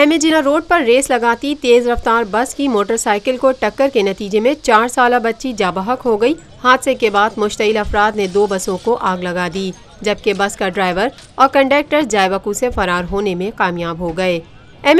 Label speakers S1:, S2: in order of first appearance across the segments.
S1: Jinnah road पर race लगाती तेज रफ्तार बस की मोटरसाइकिल को टक्कर के नतीजे में 4 साला बच्ची जाबहक हो गई। हादसे के बाद मुश्तइल अफराद ने 2 बसों को आग लगा दी, जबकि बस का ड्राइवर और कंडक्टर जायबकू से फरार होने में कामयाब हो गए।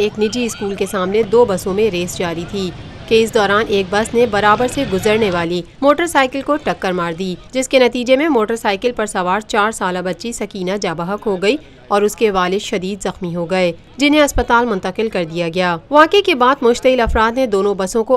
S1: एक निजी स्कूल के सामने 2 बसों में रेस जारी थी कि इस दौरान एक बस ने बराबर से गुजरने वाली मोटरसाइकिल को टक्कर मार दी, जिसके नतीजे में मोटरसाइकिल पर सवार 4 साला बच्ची सकीना जाबहक हो गई और उसके वालिद शदीद जख्मी हो गए, जिन्हें अस्पताल मुंतकिल कर दिया गया। वाक़े के बाद मुश्तइल अफराद ने दोनों बसों को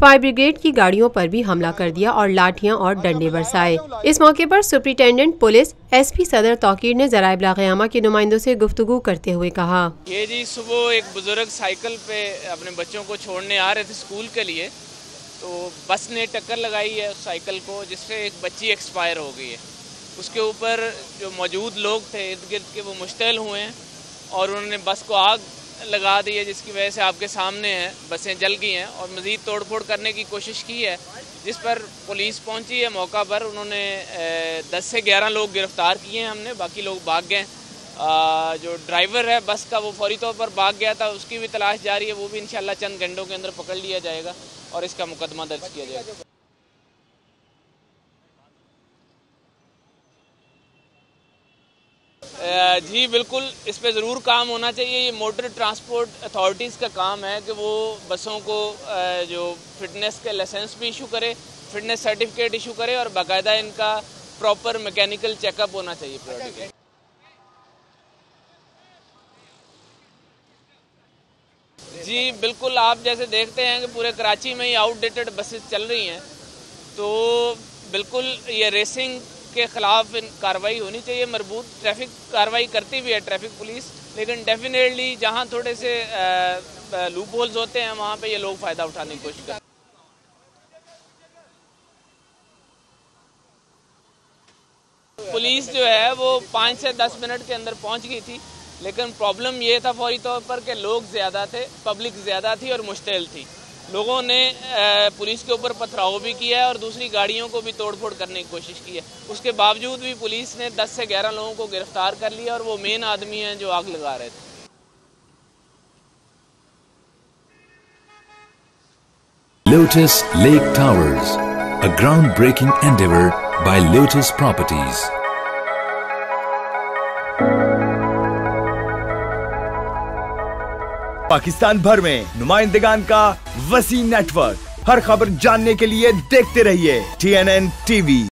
S1: फायर ब्रिगेड की गाड़ियों पर भी हमला कर दिया और लाठियां और डंडे बरसाए। इस मौके पर सुप्रिंटेंडेंट पुलिस SP सदर तौकीर ने ज़राए इब्लाग़ के नुमाइंदों से गुफ्तगू करते हुए कहा,
S2: ये जी सुबह एक बुजुर्ग साइकिल पे अपने बच्चों को छोड़ने आ रहे थे स्कूल के लिए, तो बस ने टक्कर लगाई है उस साइकिल को, जिससे एक बच्ची एक्सपायर हो गई है। उसके ऊपर जो मौजूद लोग थे इर्द गिर्द के वो मुश्तैल हुए हैं और उन्होंने बस को आग लगा दी है, जिसकी वजह से आपके सामने है बसें जल गई हैं और मज़ीद तोड़फोड़ करने की कोशिश की है, जिस पर पुलिस पहुंची है मौका पर। उन्होंने 10 से 11 लोग गिरफ्तार किए हैं हमने, बाकी लोग भाग गए। जो ड्राइवर है बस का वो फौरी तौर पर भाग गया था, उसकी भी तलाश जारी है, वो भी इंशाल्लाह चंद घंटों के अंदर पकड़ लिया जाएगा और इसका मुकदमा दर्ज किया जाएगा। जी बिल्कुल, इस पे ज़रूर काम होना चाहिए। ये मोटर ट्रांसपोर्ट अथॉरिटीज़ का काम है कि वो बसों को जो फिटनेस के लाइसेंस भी इशू करे, फिटनेस सर्टिफिकेट इशू करे और बाकायदा इनका प्रॉपर मैकेनिकल चेकअप होना चाहिए प्रोडक्ट। जी बिल्कुल, आप जैसे देखते हैं कि पूरे कराची में ही आउटडेटेड बसेस चल रही हैं, तो बिल्कुल ये रेसिंग के खिलाफ कार्रवाई होनी चाहिए। मरबूत ट्रैफिक कार्रवाई करती भी है ट्रैफिक पुलिस, लेकिन डेफिनेटली जहां थोड़े से लूप होल्स होते हैं वहां पे ये लोग फ़ायदा उठाने की कोशिश करते हैं। पुलिस जो है वो 5 से 10 मिनट के अंदर पहुंच गई थी, लेकिन प्रॉब्लम ये था फौरी तौर पर कि लोग ज़्यादा थे, पब्लिक ज़्यादा थी और मुश्तइल थी। लोगों ने पुलिस के ऊपर पथराव भी किया है और दूसरी गाड़ियों को भी तोड़फोड़ करने की कोशिश की है। उसके बावजूद भी पुलिस ने 10 से 11 लोगों को गिरफ्तार कर लिया और वो मेन आदमी हैं जो आग लगा रहे थे।
S3: Lotus Lake Towers, a groundbreaking endeavor by Lotus Properties.
S4: Pakistan भर में नुमाइंदगान का वसी नेटवर्क, हर खबर जानने के लिए देखते रहिए TNN TV।